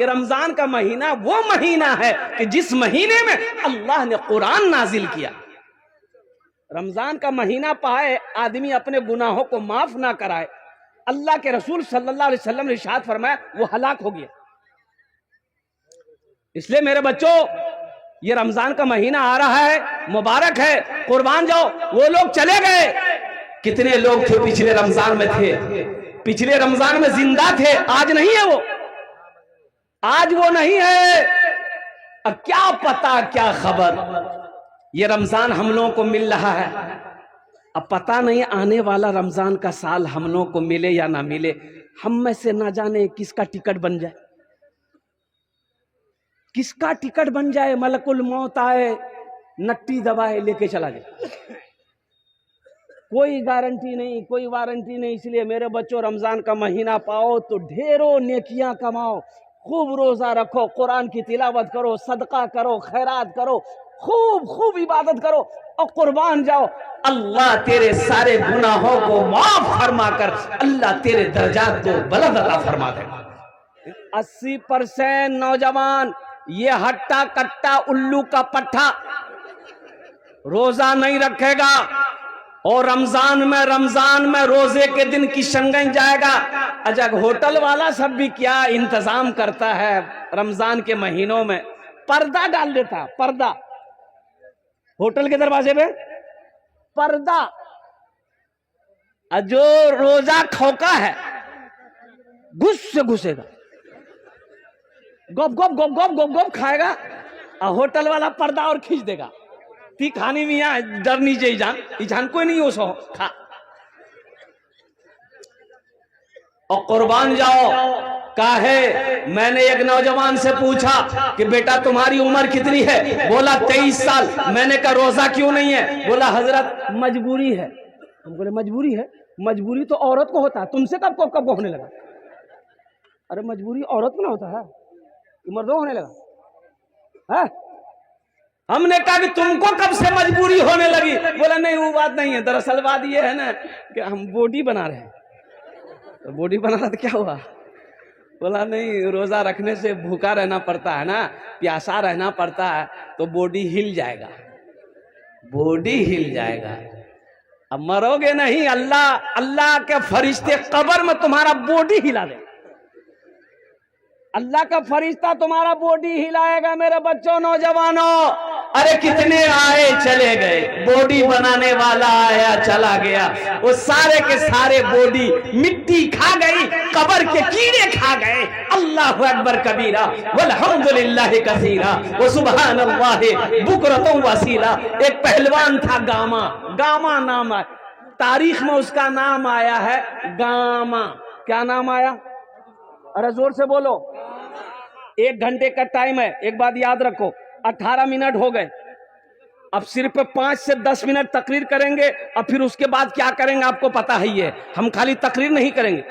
कि रमजान का महीना वो महीना है कि जिस महीने में अल्लाह ने कुरान नाजिल किया। रमजान का महीना पाए आदमी अपने गुनाहों को माफ ना कराए, अल्लाह के रसूल सल्लल्लाहु अलैहि वसल्लम ने इरशाद फरमाया वो हलाक हो गया। इसलिए मेरे बच्चों, ये रमजान का महीना आ रहा है, मुबारक है, कुर्बान जाओ। वो लोग चले गए, कितने लोग थे पिछले रमजान में थे, पिछले रमजान में जिंदा थे, आज नहीं है वो, आज वो नहीं है। अब क्या पता क्या खबर, ये रमजान हम लोगों को मिल रहा है, अब पता नहीं आने वाला रमजान का साल हम लोगों को मिले या ना मिले। हम में से ना जाने किसका टिकट बन जाए, किसका टिकट बन जाए, मलकुल मौत आए, नट्टी दबाए लेके चला जाए, कोई गारंटी नहीं, कोई वारंटी नहीं। इसलिए मेरे बच्चों, रमजान का महीना पाओ तो ढेरों नेकियां कमाओ, खूब रोजा रखो, कुरान की तिलावत करो, सदका करो, खैरात करो, खूब खूब इबादत करो और कुर्बान जाओ। अल्लाह तेरे सारे गुनाहों को माफ फरमा कर अल्लाह तेरे दर्जात को बुलंद अता फरमा देगा। 80% नौजवान ये हट्टा कट्टा उल्लू का पट्टा रोजा नहीं रखेगा और रमजान में रोजे के दिन किशनगंज जाएगा। अच्छा, होटल वाला सब भी क्या इंतजाम करता है, रमजान के महीनों में पर्दा डाल देता, पर्दा होटल के दरवाजे पे पर्दा। जो रोजा खोका है घुस से घुसेगा, गप गप गप गप गप गप खाएगा और होटल वाला पर्दा और खींच देगा। ती खानी भी यहाँ डर नीचे ही जान कोई नहीं हो सो खा और कुर्बान जाओ। काहे, मैंने एक नौजवान से पूछा कि बेटा तुम्हारी उम्र कितनी है, बोला 23 साल। मैंने कहा रोजा क्यों नहीं है, बोला हजरत मजबूरी है। हम बोले मजबूरी है, मजबूरी तो औरत को होता है, तुमसे कब होने लगा? अरे मजबूरी औरत को ना होता है, मर्दों होने लगा है? हमने कहा कि तुमको कब से मजबूरी होने लगी? बोला नहीं वो बात नहीं है, दरअसल बात ये है ना कि हम बॉडी बना रहे हैं। तो बॉडी बनाना तो क्या हुआ? बोला नहीं, रोजा रखने से भूखा रहना पड़ता है ना, प्यासा रहना पड़ता है, तो बॉडी हिल जाएगा, बॉडी हिल जाएगा। अब मरोगे नहीं, अल्लाह के फरिश्ते कब्र में तुम्हारा बॉडी हिला दे, अल्लाह का फरिश्ता तुम्हारा बॉडी हिलाएगा। मेरे बच्चों, नौजवानों, अरे कितने आए चले गए, बॉडी बनाने वाला आया चला गया, वो सारे के सारे बॉडी मिट्टी खा गई, कब्र के कीड़े खा गए। अल्लाहु अकबर कबीरा वल्हम्दुलिल्लाह कसीरा व सुबहानल्लाह बुकरतुम वसीला। एक पहलवान था गामा, गामा नाम है, तारीख में उसका नाम आया है गामा। क्या नाम आया? अरे जोर से बोलो। 1 घंटे का टाइम है, एक बात याद रखो, 18 मिनट हो गए, अब सिर्फ 5 से 10 मिनट तकरीर करेंगे और फिर उसके बाद क्या करेंगे आपको पता ही है। हम खाली तकरीर नहीं करेंगे,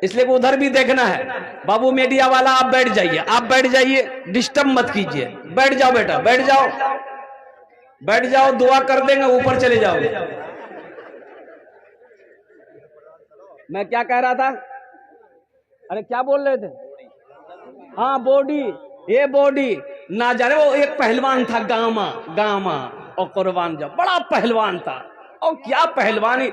इसलिए उधर भी देखना है। बाबू मीडिया वाला आप बैठ जाइए, आप बैठ जाइए, डिस्टर्ब मत कीजिए, बैठ जाओ बेटा, बैठ जाओ, बैठ जाओ, दुआ कर देंगे, ऊपर चले जाओगे। मैं क्या कह रहा था? अरे क्या बोल रहे थे? हाँ बॉडी, ये बॉडी ना जाने। वो एक पहलवान था गामा और कुर्बान जाओ, बड़ा पहलवान था। और क्या पहलवानी,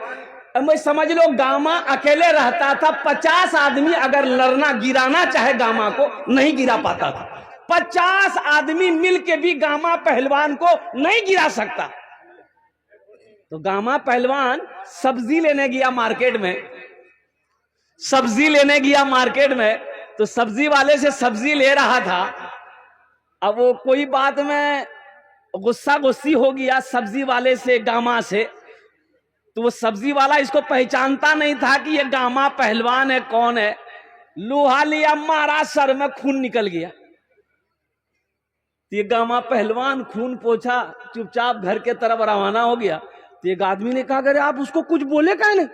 मैं समझ लो गामा अकेले रहता था, 50 आदमी अगर लड़ना गिराना चाहे गामा को नहीं गिरा पाता था। 50 आदमी मिलके भी गामा पहलवान को नहीं गिरा सकता। तो गामा पहलवान सब्जी लेने गया मार्केट में, सब्जी लेने गया मार्केट में, तो सब्जी वाले से सब्जी ले रहा था। अब वो कोई बात में गुस्सा गुस्सी हो गया सब्जी वाले से, गामा से। तो वो सब्जी वाला इसको पहचानता नहीं था कि ये गामा पहलवान है, कौन है। लोहा लिया, मारा, सर में खून निकल गया। ये गामा पहलवान खून पोछा, चुपचाप घर के तरफ रवाना हो गया। तो एक आदमी ने कहा, अरे आप उसको कुछ बोले क्या नहीं,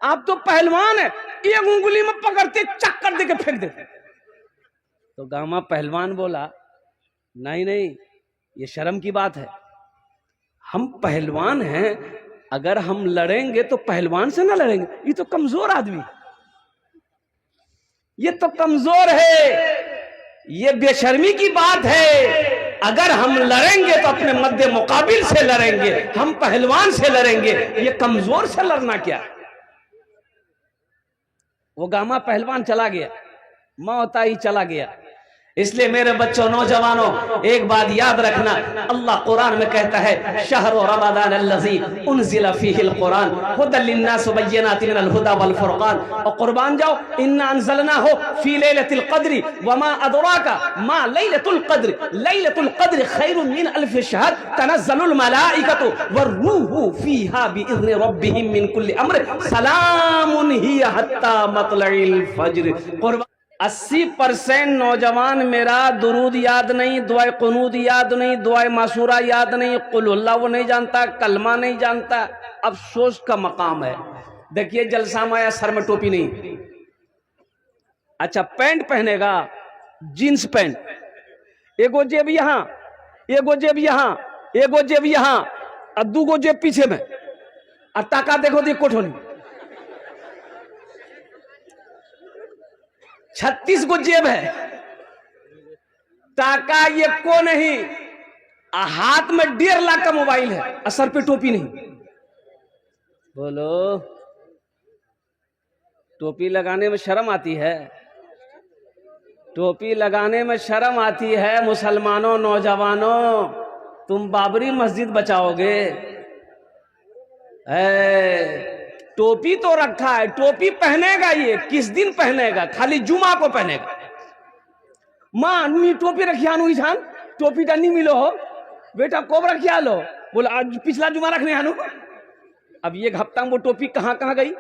आप तो पहलवान है, एक उंगली में पकड़ते चक्कर देके फेंक देते। तो गामा पहलवान बोला, नहीं नहीं, ये शर्म की बात है, हम पहलवान हैं, अगर हम लड़ेंगे तो पहलवान से ना लड़ेंगे, ये तो कमजोर आदमी। ये तो कमजोर है, ये बेशर्मी की बात है। अगर हम लड़ेंगे तो अपने मध्य मुकाबिल से लड़ेंगे, हम पहलवान से लड़ेंगे, ये कमजोर से लड़ना क्या। वो गामा पहलवान चला गया, मौताई चला गया। इसलिए मेरे बच्चों, नौजवानों, एक बात याद रखना, अल्लाह कुरान में कहता है शहर रमज़ान अल्लज़ी उन्ज़िला फ़ीहिल कुरान हुदल लिन्नास व बय्यिनातिन मिनल हुदा वल फुरक़ान। और कुर्बान जाओ, इन्ना अंज़लनाहु फ़ी लैलतिल क़द्रि व मा अदराका मा लैलतुल क़द्र लैलतुल क़द्र खैरुम मिन अल्फ़ शहर तनज़्ज़लुल मलाइकतु वर्रूहु फ़ीहा बिइज़्नि रब्बिहिम मिन कुल्लि अम्र सलामुन हिय हत्ता मतलइल फ़ज्र। 80% नौजवान मेरा दुरूद याद नहीं, दुआए कुनूद याद नहीं, दुआए मासूरा याद नहीं, कुल हुल्ला वो नहीं जानता, कलमा नहीं जानता। अफसोस का मकाम है। देखिए जलसा में आया, सर में टोपी नहीं, अच्छा पैंट पहनेगा, जींस पैंट, एगो जेब यहां, एगो जेब यहां, एगो जेब यहां और दूगो जेब पीछे में, और टाका देखो दी कोठोनी 36 गो जेब है, टाका ये को नहीं, हाथ में 1.5 लाख का मोबाइल है और सर पे टोपी नहीं। बोलो, टोपी लगाने में शर्म आती है? टोपी लगाने में शर्म आती है? मुसलमानों, नौजवानों, तुम बाबरी मस्जिद बचाओगे? टोपी तो रखा है, टोपी पहनेगा, ये किस दिन पहनेगा? खाली जुमा को पहनेगा। मां मी टोपी रखिया नु ईशान, टोपी टा नहीं मिलो हो बेटा, कोब रखिया लो। बोला आज पिछला जुमा रखने आनू। अब ये हफ्ता में वो टोपी कहां कहां गई,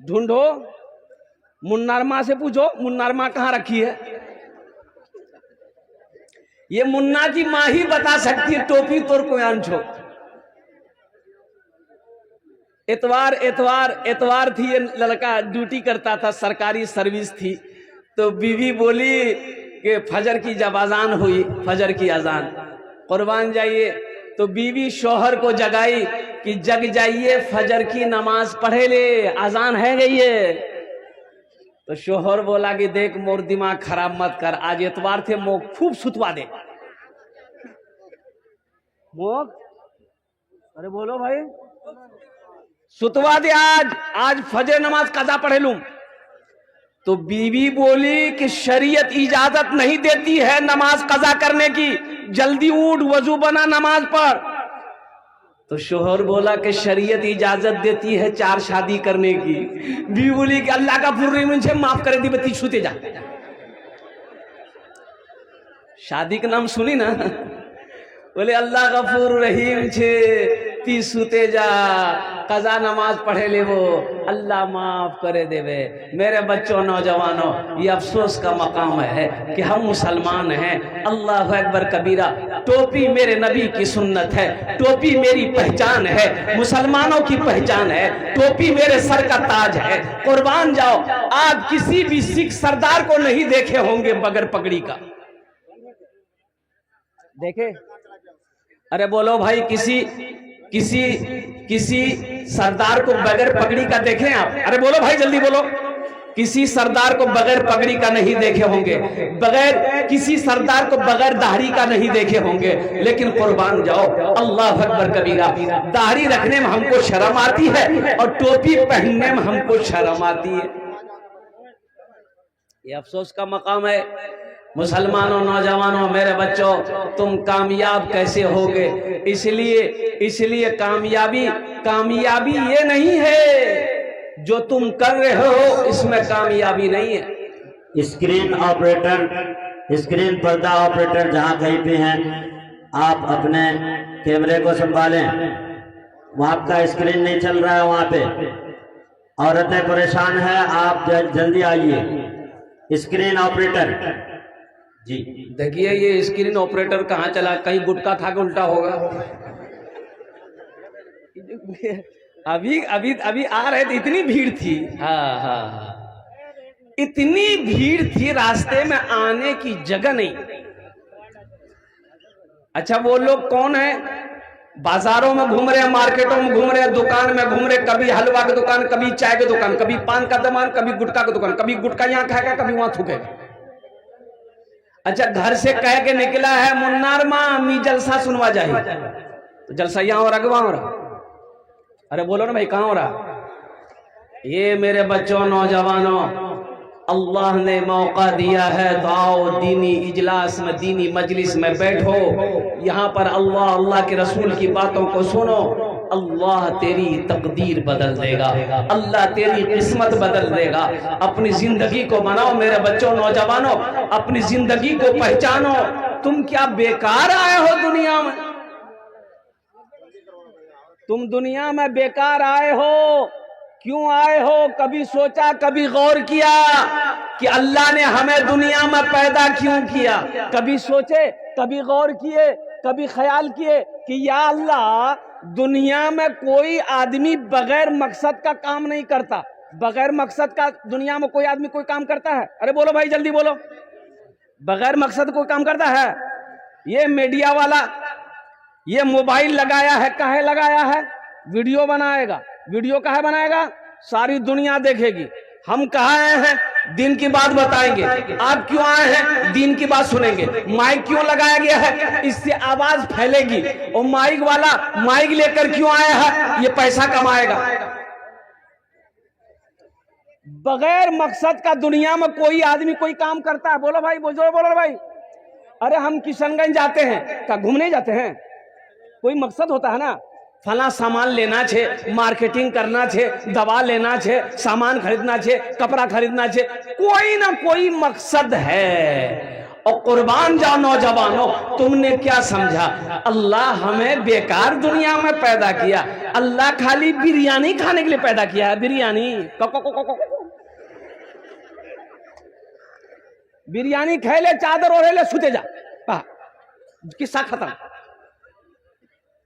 ढूंढो, मुन्नार माँ से पूछो, मुन्नार माँ कहां रखी है। ये मुन्ना की माँ ही बता सकती है टोपी तोर को आंछो। एतवार थी, ये लड़का ड्यूटी करता था, सरकारी सर्विस थी। तो बीवी बोली कि फजर की जब अजान हुई, फजर की अजान, कुर्बान जाइए, तो बीवी शौहर को जगाई कि जग जाइए, फजर की नमाज पढ़े ले, अजान है गई है। तो शौहर बोला कि देख मोर दिमाग खराब मत कर, आज एतवार थे, मोक खूब सुतवा दे। मोक, अरे बोलो भाई, सुतवा दे आज फजर नमाज कदा पढ़े लूं। तो बीवी बोली कि शरीयत इजाजत नहीं देती है नमाज कजा करने की, जल्दी उठ, वजू बना, नमाज पढ़। तो शोहर बोला कि शरीयत इजाजत देती है 4 शादी करने की। बीवी बोली कि अल्लाह का फुर्री मुझे माफ करे दी, बत्ती छूते जा। शादी का नाम सुनी ना, बोले अल्लाह गफूर रहीम छे, ती सुते जा, कजा नमाज पढ़े ले, वो अल्लाह माफ करे देवे। मेरे बच्चों, नौजवानों, ये अफसोस का मकाम है कि हम मुसलमान हैं। अल्लाह अकबर कबीरा। टोपी मेरे नबी की सुन्नत है, टोपी मेरी पहचान है, मुसलमानों की पहचान है, टोपी मेरे सर का ताज है। कुर्बान जाओ, आप किसी भी सिख सरदार को नहीं देखे होंगे बगैर पगड़ी का, देखे? अरे बोलो भाई, किसी सरदार को बगैर पगड़ी का देखें आप? अरे बोलो भाई, जल्दी बोलो। किसी सरदार को बगैर पगड़ी का नहीं देखे होंगे, बगैर किसी सरदार को बगैर दाढ़ी का नहीं देखे होंगे। लेकिन कुर्बान जाओ, अल्लाह अकबर कबीरा, दाढ़ी रखने में हमको शर्म आती है और टोपी पहनने में हमको शर्म आती है। ये अफसोस का मकाम है। मुसलमानों, नौजवानों, मेरे बच्चों, तुम कामयाब कैसे होगे? इसलिए कामयाबी ये नहीं है जो तुम कर रहे हो, इसमें कामयाबी नहीं है। स्क्रीन ऑपरेटर, स्क्रीन पर्दा ऑपरेटर जहाँ कहीं पे हैं, आप अपने कैमरे को संभालें। वहाँ का स्क्रीन नहीं चल रहा है, वहाँ पे औरतें परेशान है, आप जल्दी आइए। स्क्रीन ऑपरेटर जी, देखिए ये स्क्रीन ऑपरेटर कहाँ चला, कहीं गुटखा खा के उल्टा होगा। अभी आ रहे थे, इतनी भीड़ थी। हाँ, इतनी भीड़ थी, रास्ते में आने की जगह नहीं। अच्छा, वो लोग कौन है? बाजारों में घूम रहे, मार्केटों में घूम रहे, दुकान में घूम रहे, कभी हलवा की दुकान, कभी चाय की दुकान, कभी पान का दुकान, कभी गुटखा की दुकान, कभी गुटखा यहाँ खाएगा, कभी वहां थूकेगा। अच्छा, घर से कह के निकला है मुन्नार मां मी जलसा सुनवा जाए, तो जलसा यहाँ हो रहा कि वहां हो रहा? अरे बोलो ना भाई, कहां हो रहा? ये मेरे बच्चों, नौजवानों, अल्लाह ने मौका दिया है, तो आओ दीनी इजलास में, दीनी मजलिस में बैठो, यहाँ पर अल्लाह अल्लाह के रसूल की बातों को सुनो। अल्लाह तेरी तकदीर बदल देगा, अल्लाह तेरी किस्मत बदल देगा। अपनी जिंदगी को बनाओ मेरे बच्चों, नौजवानों, अपनी जिंदगी को पहचानो। तुम क्या बेकार आए हो दुनिया में? तुम दुनिया में बेकार आए हो। क्यों आए हो? कभी सोचा, कभी गौर किया कि अल्लाह ने हमें दुनिया में पैदा क्यों किया? कभी सोचे, कभी गौर किए, कभी ख्याल किए कि या अल्लाह, दुनिया में कोई आदमी बगैर मकसद का काम नहीं करता। बगैर मकसद का दुनिया में कोई आदमी कोई काम करता है? अरे बोलो भाई, जल्दी बोलो। बगैर मकसद कोई काम करता है? ये मीडिया वाला ये मोबाइल लगाया है, काहे लगाया है? वीडियो बनाएगा। वीडियो काहे बनाएगा? सारी दुनिया देखेगी। हम कहाँ आए हैं? दिन की बात बताएंगे। आप क्यों आए हैं? दिन की बात सुनेंगे। माइक क्यों लगाया गया है? इससे आवाज फैलेगी। और माइक वाला माइक लेकर क्यों आया है? ये पैसा कमाएगा। बगैर मकसद का दुनिया में कोई आदमी कोई काम करता है? बोलो भाई, बोलो भाई। अरे हम किशनगंज जाते हैं, क्या घूमने जाते हैं? कोई मकसद होता है ना, फला सामान लेना छे, मार्केटिंग करना छे, दवा लेना छे, सामान खरीदना छे, कपड़ा खरीदना छे, कोई ना कोई मकसद है। और कुर्बान जाओ नौजवानों, तुमने क्या समझा? अल्लाह हमें बेकार दुनिया में पैदा किया। अल्लाह खाली बिरयानी खाने के लिए पैदा किया है। बिरयानी बिरयानी खाए ले, चादर ओढ़े ले, सुते जा, किस्सा खत्म।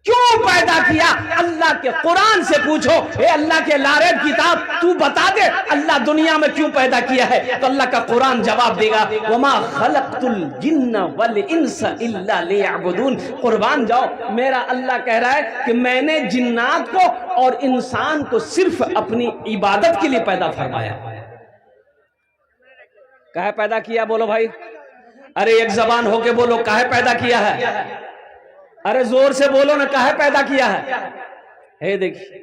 क्यों पैदा किया? अल्लाह के कुरान से पूछो, ए अल्लाह के लारेब किताब, तू बता दे अल्लाह दुनिया में क्यों पैदा किया है? तो अल्लाह का कुरान जवाब देगा, वमा खलक़तुल जिन्ना वल इंसा इल्ला लियअबुदून। कुर्बान जाओ, मेरा अल्लाह कह रहा है कि मैंने जिन्नात को और इंसान को सिर्फ अपनी इबादत के लिए पैदा फरमाया। काहे पैदा किया? बोलो भाई। अरे एक जबान होके बोलो, काहे पैदा किया है? अरे जोर से बोलो ना, काहे पैदा किया है? हे देखिए,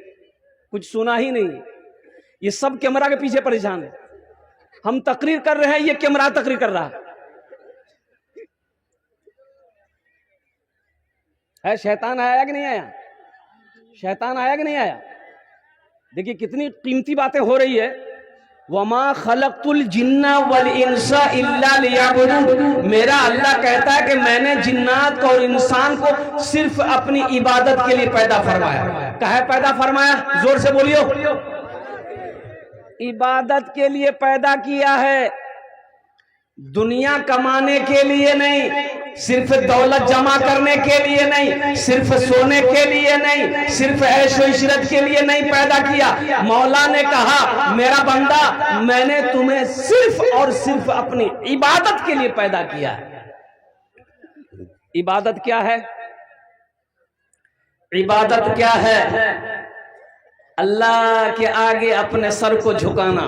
कुछ सुना ही नहीं। ये सब कैमरा के पीछे परेशान है। हम तकरीर कर रहे हैं, ये कैमरा तकरीर कर रहा है। शैतान आया कि नहीं आया? शैतान आया कि नहीं आया? देखिए कितनी कीमती बातें हो रही है। वमा खलक़तुल जिन्ना वल इंसा इल्ला लियअबुदून। मेरा अल्लाह कहता है कि मैंने जिन्नात को और इंसान को सिर्फ अपनी इबादत के लिए पैदा फरमाया। काहे पैदा फरमाया? जोर से बोलियो। इबादत के लिए पैदा किया है, दुनिया कमाने के लिए नहीं, सिर्फ दौलत जमा करने के लिए नहीं, सिर्फ सोने के लिए नहीं, सिर्फ ऐशो इशरत के लिए नहीं पैदा किया। मौला ने कहा, मेरा बंदा, मैंने तुम्हें सिर्फ और सिर्फ अपनी इबादत के लिए पैदा किया है। इबादत क्या है? इबादत क्या है? अल्लाह के आगे अपने सर को झुकाना,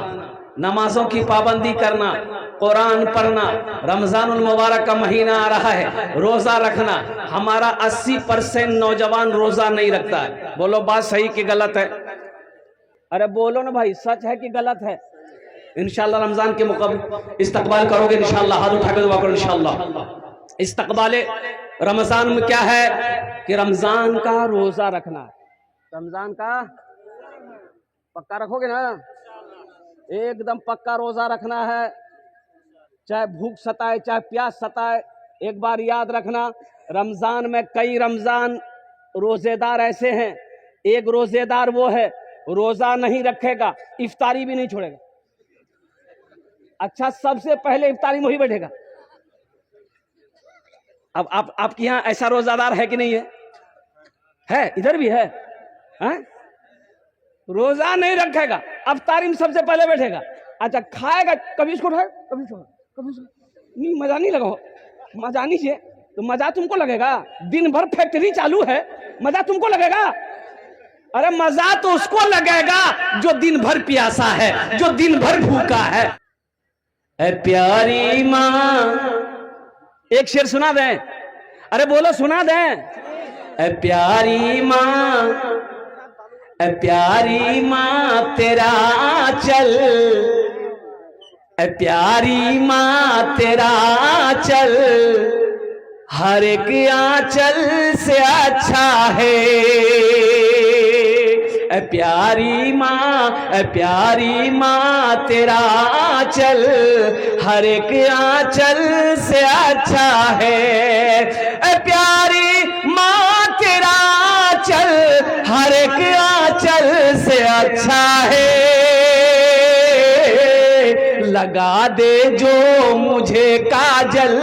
नमाजों की पाबंदी करना, कुरान पढ़ना, रमजानुल मुबारक का महीना आ रहा है, रोजा रखना। हमारा 80% नौजवान रोजा नहीं रखता है। बोलो बात सही कि गलत है? अरे बोलो ना भाई, सच है कि गलत है? इंशाल्लाह रमजान के मुकाबले इस्तकबाल करोगे इंशाल्लाह, हाथ उठा के दुआ करो इंशाल्लाह। इस्तकबाले रमजान में क्या है कि रमजान का रोजा रखना है। रमजान का पक्का रखोगे ना? एकदम पक्का रोजा रखना है, चाहे भूख सताए, चाहे प्यास सताए। एक बार याद रखना, रमजान में कई रमजान रोजेदार ऐसे हैं, एक रोजेदार वो है रोजा नहीं रखेगा, इफ्तारी भी नहीं छोड़ेगा। अच्छा, सबसे पहले इफ्तारी में ही बैठेगा। अब आपके यहाँ ऐसा रोजादार है कि नहीं है? है, इधर भी है, रोजा नहीं रखेगा, इफ्तारी में सबसे पहले बैठेगा। अच्छा, खाएगा, कभी इसको उठाए, कभी इसको, कभी इसको। नहीं, मजा नहीं लगा, मजा नहीं चाहिए, तो मजा तुमको लगेगा? दिन भर फैक्ट्री चालू है, मजा तुमको लगेगा? अरे मजा तो उसको लगेगा जो दिन भर प्यासा है, जो दिन भर भूखा है। ए प्यारी माँ, एक शेर सुना दें? अरे बोलो, सुना दें? ए प्यारी माँ, ए प्यारी माँ तेरा चल, ए प्यारी माँ तेरा चल हर एक आंचल से अच्छा है। ए प्यारी माँ, ए प्यारी माँ तेरा आंचल हर एक आंचल से अच्छा है। ए प्यारी माँ तेरा आंचल हर एक आंचल से अच्छा है। लगा दे जो मुझे काजल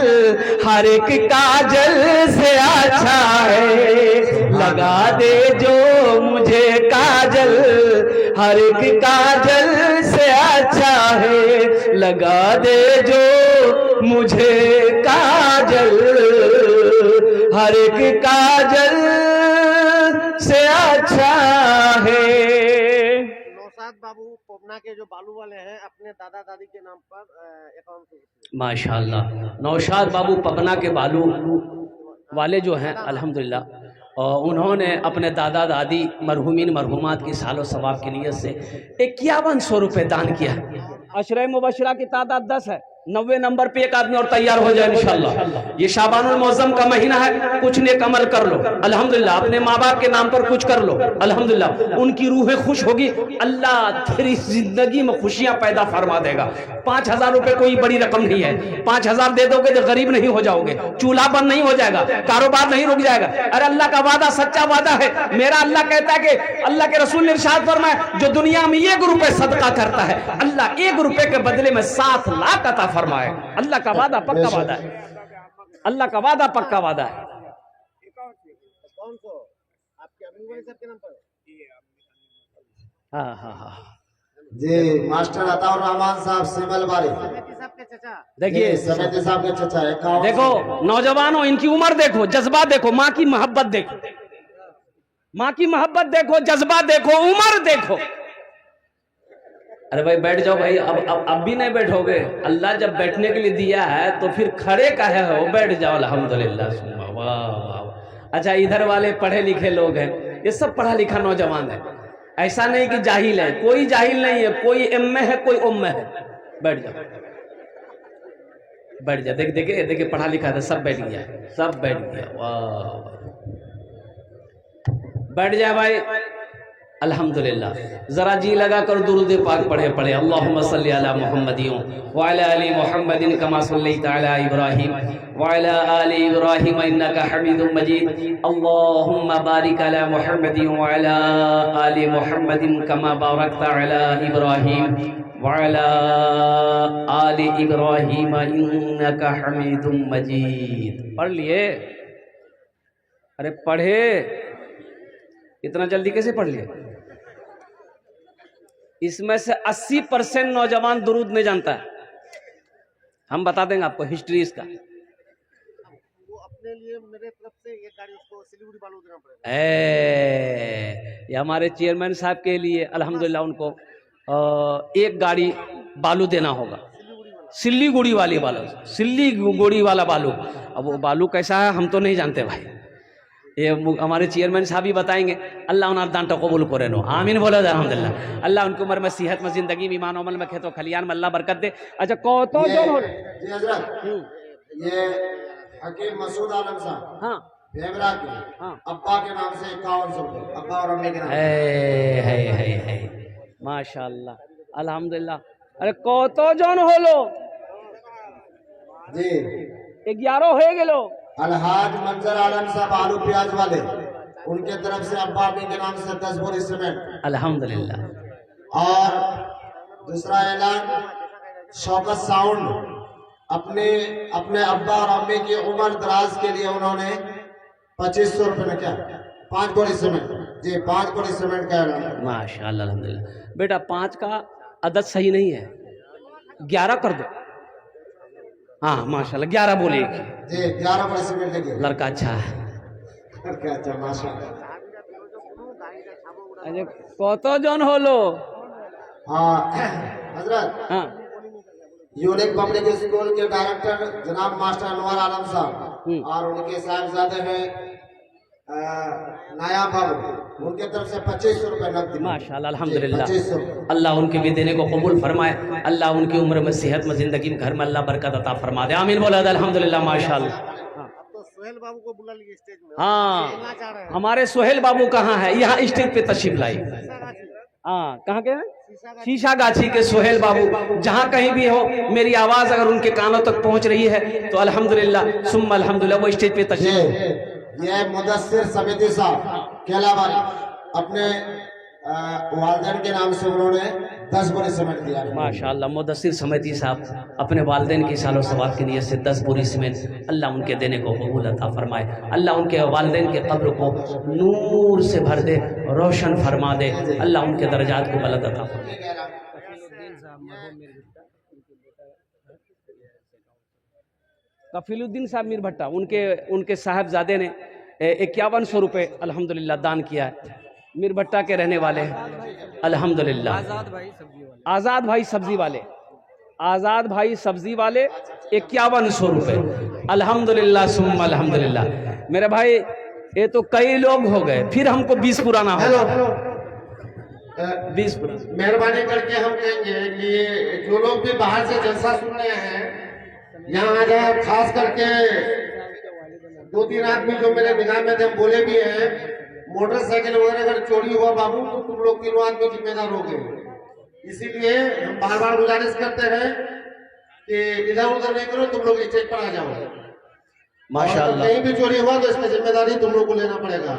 हर एक काजल से अच्छा है। लगा दे जो मुझे काजल हर एक काजल से अच्छा है। लगा दे जो मुझे काजल हर एक काजल से अच्छा है। नौशाद बाबू पबना के जो बालू वाले हैं अपने दादा दादी के नाम पर अकाउंट। माशाल्लाह, नौशाद बाबू पबना के बालू वाले जो हैं अल्हम्दुलिल्लाह, और उन्होंने अपने दादा दादी मरहुमीन मरहुमात की सालो सवाब की नीयत से 5100 रुपये दान किया। अशरे मुबशरा की तादाद 10 है, 90 नंबर पे एक आदमी और तैयार हो जाए इंशाल्लाह। ये शाबानुल मौज़म का महीना है, कुछ नेक अमल कर लो अल्हम्दुलिल्लाह, अपने माँ बाप के नाम पर कुछ कर लो अल्हम्दुलिल्लाह, उनकी रूहें खुश होगी, अल्लाह तेरी जिंदगी में खुशियां पैदा फरमा देगा। 5000 रुपये कोई बड़ी रकम नहीं है, 5000 दे दोगे तो गरीब नहीं हो जाओगे, चूल्हा बंद नहीं हो जाएगा, कारोबार नहीं रुक जाएगा। अरे अल्लाह का वादा सच्चा वादा है। मेरा अल्लाह कहता है कि अल्लाह के रसूल ने इरशाद फरमाया, जो दुनिया में 1 रुपये सदका करता है अल्लाह 1 रुपये के बदले में 7 लाख अता फरमाए। अल्लाह का वादा पक्का वादा है, अल्लाह का वादा पक्का वादा है। कौन को आपके अमीन भाई साहब के नाम पर? हाँ हाँ हाँ, जी मास्टर अताउर रहमान साहब सिमल बारी, समिति साहब के चचा। देखिए समिति साहब के चचा 51। देखो नौजवानों, इनकी उम्र देखो, जज्बा देखो, माँ की मोहब्बत देखो, माँ की मोहब्बत देखो, जज्बा देखो, उम्र देखो। अरे भाई बैठ जाओ भाई, अब भी नहीं बैठोगे? अल्लाह जब बैठने के लिए दिया है तो फिर खड़े काहे हो? बैठ जाओ अल्हम्दुलिल्लाह। वाह वाह। अच्छा, इधर वाले पढ़े लिखे लोग हैं, ये सब पढ़ा लिखा नौजवान है, ऐसा नहीं कि जाहिल है, कोई जाहिल नहीं है, कोई एम है कोई उम्म है। बैठ जाओ, बैठ जाओ। देखिए देखिए पढ़ा लिखा था, सब बैठ गया, सब बैठ गया। वाह, बैठ जाए भाई अल्हम्दुलिल्लाह। जरा जी लगा कर दुरूद पाक पढ़े अल्लाहुम्मा सल्ली अला मुहम्मदिन व अला आलि मुहम्मदिन कमा सल्लैता अला इब्राहीम व अला आलि इब्राहीम इन्नका हमीदुम मजीद। अल्लाहुम्मा बारिक अला मुहम्मदिन व अला आलि मुहम्मदिन कमा बारकता अला इब्राहीम व अला आलि इब्राहीम इन्नका हमीदुम मजीद। पढ़ लिए? अरे पढ़े, इतना जल्दी कैसे पढ़ लिए? इसमें से 80% नौजवान दुरूद नहीं जानता है। हम बता देंगे आपको हिस्ट्री इसका। वो अपने लिए मेरे तरफ से एक गाड़ी उसको सिलीगुड़ी बालू देना पड़ेगा। ये हमारे चेयरमैन साहब के लिए अल्हम्दुलिल्लाह उनको एक गाड़ी बालू देना होगा, सिल्लीगुड़ी वाली बालू, सिल्लीगुड़ी वाला बालू। अब वो बालू कैसा है हम तो नहीं जानते भाई, ये हमारे चेयरमैन साहब ही बताएंगे। अल्लाह उन्हें दान कबूल करे नो, आमीन बोलो अल्हम्दुलिल्लाह। अल्लाह उनकी उम्र में, सेहत में, जिंदगी में, ईमान अमल में, खेतों खलियान में अल्लाह बरकत दे। अच्छा तो जो जी हजरत, ये हकीम मसूद आलम साहब हाँ भेमरा के हाँ, अब्बा के नाम से 5100 रुपये, अब्बा और अम्मी के नाम से। है माशाअल्लाह अल्हम्दुलिल्लाह। अरे तो जोन होलो जी 11 हो गेलो। अलहाज मंजर आलम साहब आलू प्याज वाले, उनके तरफ से अब्बा अम्मी के नाम से 10 बोरी सीमेंट अल्हम्दुलिल्लाह। और दूसरा ऐलान शौकत साउंड अपने अब्बा और अम्मी की उम्र दराज के लिए उन्होंने 2500 रुपये में क्या 5 बोरी सीमेंट, जी 5 बोरी सीमेंट का ऐलान। माशाअल्लाह अल्हम्दुलिल्लाह। बेटा 5 का अदद सही नहीं है, 11 कर दो, हाँ माशाल्लाह 11 बोले जी 11 बड़े सीमेंट लगे लड़का अच्छा है क्या अच्छा माशाल्लाह আচ্ছা কতজন হলো हाँ हजरत হ্যাঁ यूनिक पब्लिक स्कूल के डायरेक्टर जनाब मास्टर अनवर आलम साहब और उनके साहबजादे हैं नाया बाबू उनके तरफ से 2500 रुपए नकदी माशाल्लाह अल्हम्दुलिल्लाह 2500 अल्लाह उनके भी देने को कबूल फरमाए अल्लाह उनकी उम्र में सेहत में जिंदगी में घर में अल्लाह बरकत अता फरमा दे आमीन बोला अल्हम्दुलिल्लाह माशाल्लाह तो सोहेल बाबू को बुला लिए स्टेज में हाँ बोलना चाह रहे हैं हमारे सोहेल बाबू कहाँ है यहाँ स्टेज पे तशरीफ लाई हाँ कहाँ के हैं? शीशा गाछी के सोहेल बाबू जहाँ कहीं भी हो मेरी आवाज अगर उनके कानों तक पहुँच रही है तो अल्हम्दुलिल्लाह सुम्मा अल्हम्दुलिल्लाह वो स्टेज पे तशरीफ ये मुदस्सिर समिति साहब केलाबारी अपने वालिदैन के नाम से उन्होंने 10 बोरी सीमेंट दिया है। माशाअल्लाह मुदस्सिर समिति साहब अपने वालिदैन की सालों सवाब की नीयत से 10 बोरी सीमेंट अल्लाह उनके देने को कबूल अता फरमाए अल्लाह उनके वालिदैन के कब्र को नूर से भर दे रोशन फरमा दे अल्लाह उनके दर्जात को बुलंद अता फरमाए कफीलुद्दीन साहब मीर भट्टा उनके साहबजादे ने 5100 रुपये अल्हम्दुलिल्लाह दान किया है मीर भट्टा के रहने वाले हैं अल्हम्दुलिल्लाह आज़ाद भाई सब्जी वाले 5100 रुपये अल्हम्दुलिल्लाह सुम्मा अल्हम्दुलिल्लाह मेरे भाई ये तो कई लोग हो गए फिर हमको 20 पुराना हो 20 पुराना मेहरबानी करके हम कहेंगे कि जो लोग भी बाहर से जलसा सुन रहे हैं यहाँ आ जाए खास करके 2-3 आदमी जो मेरे निगाह में थे बोले भी हैं मोटरसाइकिल वगैरह अगर चोरी हुआ बाबू तो तुम लोग 3 आदमी जिम्मेदार हो गए इसीलिए हम बार बार गुजारिश करते हैं कि इधर उधर नहीं करो तुम लोग स्टेज पर आ जाओ माशाअल्लाह कहीं भी चोरी हुआ तो इसका जिम्मेदारी तुम लोग को लेना पड़ेगा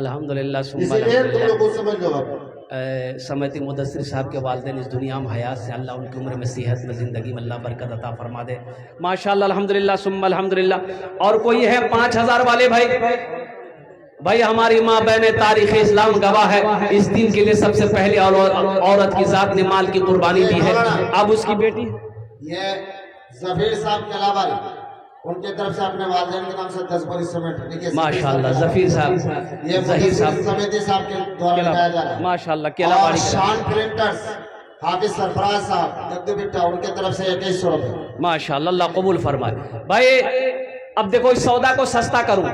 अल्हम्दुलिल्लाह सुम्मा इसीलिए तुम लोग को समझ लो आप समती मुदस्सिर साहब के वालिदैन इस दुनिया में हयात से अल्लाह उनकी उम्र में सेहत में ज़िंदगी में अल्लाह बरकत अता फरमा दे माशाअल्लाह अल्हम्दुलिल्लाह सुम्मा अल्हम्दुलिल्लाह और कोई है 5000 वाले भाई हमारी माँ बहने तारीख़ इस्लाम गवाह है इस दिन के लिए सबसे पहले औरत की ज़ात ने माल की कुर्बानी दी है अब उसकी बेटी ये जफीर साहब केलाबारी उनके तरफ से अपने वालिदैन के नाम से 10 बोरी सीमेंट माशाअल्लाह जफीर साहब ये जहीर साहब समिति साहब के द्वारा लगाया जा रहा है माशाअल्लाह और केलाबाड़ी शान प्रिंटर्स हाफिज सरफराज साहब जद्दू बिट्टा उनके तरफ से 2100 रुपये माशाअल्लाह अल्लाह कबूल फरमाए भाई अब देखो इस सौदा को सस्ता करूं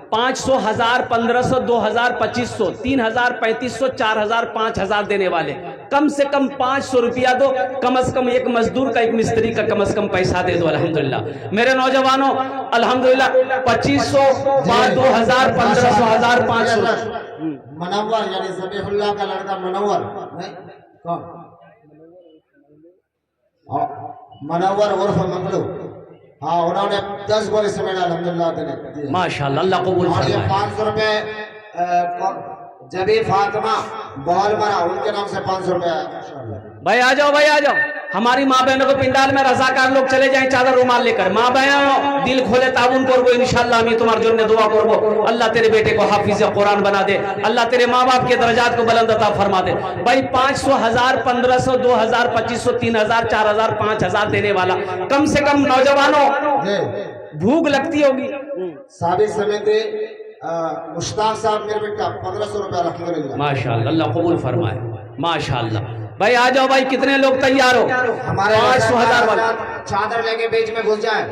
500 1000 1500 2000 2500 3000 3500 4000 5000 देने वाले कम से कम 500 रुपया दो कम से कम एक मजदूर का एक मिस्त्री का कम से कम पैसा दे दो अल्हम्दुलिल्लाह मेरे नौजवानों अल्हम्दुलिल्लाह 2500 2000 1500 1500 मनव्वर यानी ज़बीहुल्लाह का लड़का मनव्वर नहीं कौन मनव्वर उर्फ मंगलू हाँ उन्होंने 10 बोरी सीमेंट अल्हम्दुलिल्लाह दिए माशाअल्लाह अल्लाह कबूल और ये फरमाए 500 रुपए जबी फातिमा बॉल मरा उनके नाम से 500 रुपए भाई आ जाओ हमारी माँ बहनों को पिंडाल में रजाकार लोग चले जाएं चादर रुमाल लेकर माँ बहनों दिल खोले ताउन करबो इंशाल्लाह मैं तुम्हारे जोर ने दुआ करबो अल्लाह तेरे बेटे को हाफिज कुरान बना दे अल्लाह तेरे माँ बाप के दर्जात को बुलंद अता फरमा दे भाई 500 1000 1500 2000 2500 3000 4000 5000 देने वाला कम से कम नौजवानों भूख लगती होगी साबिक समिति मुश्ताक साहब मेरे बेटा 1500 रुपए अल्हम्दुलिल्लाह माशाअल्लाह अल्लाह कबूल फरमाए माशाअल्लाह भाई आ जाओ भाई कितने लोग तैयार हो हमारे 500 1000 वाले चादर लेके बीच में घुस जाए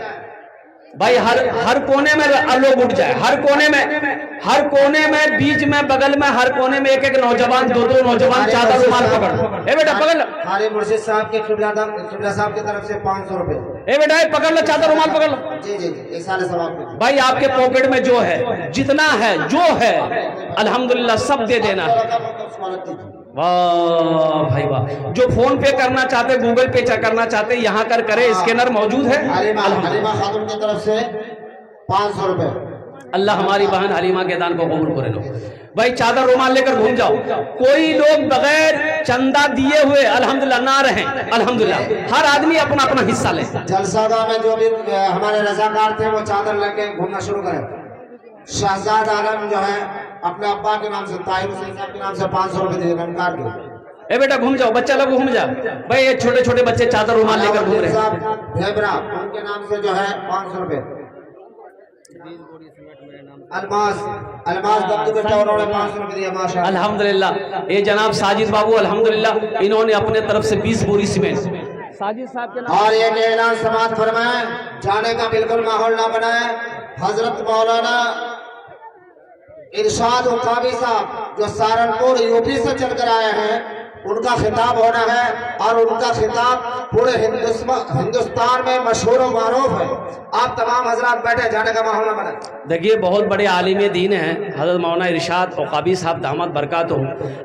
भाई हर कोने में लोग उठ जाए हर कोने में बीच में बगल में हर कोने में एक नौजवान दो नौजवान चादर रुमाल पकड़ ए बेटा पकड़ लो खाली मुर्शिद साहब के किबला साहब की तरफ से 500 रुपए ए बेटा पकड़ लो चादर रुमाल पकड़ लो जी इस साल सवाब भाई आपके पॉकेट में जो है जितना है जो है अल्हम्दुलिल्लाह सब दे देना है वाह भाई वाह जो फोन पे करना चाहते गूगल पे करना चाहते यहाँ करे स्कैनर मौजूद है हलीमा खातून की तरफ से 500 रुपए अल्लाह हमारी बहन हलीमा के दान को कबूल करे लो भाई चादर रुमाल लेकर घूम जाओ कोई लोग बगैर चंदा दिए हुए अल्हम्दुलिल्लाह ना रहे अल्हम्दुलिल्लाह हर आदमी अपना अपना हिस्सा ले जलसागाह में जो भी हमारे रजाकार थे वो चादर लेके घूमना शुरू करें शहजाद आलम जो है अपने अब्बा के नाम से ताहिर हुसैन साहब के नाम से 500 रुपए दिए ननकार के ए बेटा घूम जाओ, बच्चा लोग घूम जाओ भाई। ये छोटे छोटे बच्चे चादर रुमाल लेकर घूम रहे हैं। साहब भेबरा उनके नाम से जो है 500 रुपए। अलमास अलमास दत्तू बेटा उन्होंने 500 रुपए दिया माशाल्लाह। अल्हम्दुलिल्लाह। ये जनाब साजिद बाबू अल्हम्दुलिल्लाह इन्होंने अपने तरफ से 20 बोरी सीमेंट साजिद साहब के नाम। और एक ऐलान समाप्त फरमाए, जाने का बिल्कुल माहौल ना बनाए। हजरत मौलाना इरशाद उकाबी साहब जो सहारनपुर यूपी से चलकर आए हैं, उनका खिताब होना है और उनका खिताब पूरे हिंदुस्तान में मशहूर व मारूफ है। आप तमाम हजरात बैठे, जाने का माहौल बना। देखिए बहुत बड़े आलिम दीन हैं हजरत मौलाना इरशाद उकाबी साहब दामद बरकात हो।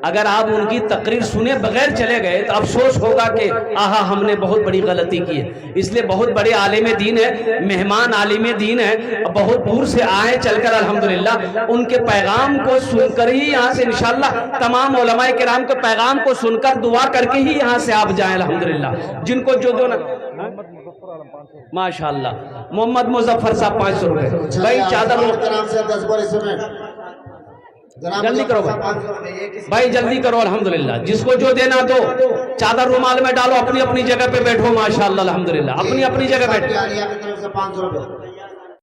अगर आप उनकी तकरीर सुने बगैर चले गए तो अफसोस होगा कि आहा हमने बहुत बड़ी गलती की है। इसलिए बहुत बड़े आलिम दीन है, मेहमान आलिम दीन है, बहुत दूर से आए चलकर अल्हम्दुलिल्लाह। उनके पैगाम को सुनकर ही यहाँ से इंशाअल्लाह तमाम उलमाए किराम के पैगाम को सुनकर दुआ करके ही यहाँ से आप जाएं अल्हम्दुलिल्लाह। जिनको जो जो ना माशाअल्लाह मोहम्मद मुजफ्फर साहब 500 रुपए भाई चादर के नाम से 10 बोरी सीमेंट। जल्दी करो भाई जल्दी करो अल्हम्दुलिल्लाह। जिसको जो देना दो, चादर रुमाल में डालो, अपनी अपनी जगह पे बैठो माशाअल्लाह अल्हम्दुलिल्लाह, अपनी अपनी जगह बैठो। की तरफ से 500 रुपए।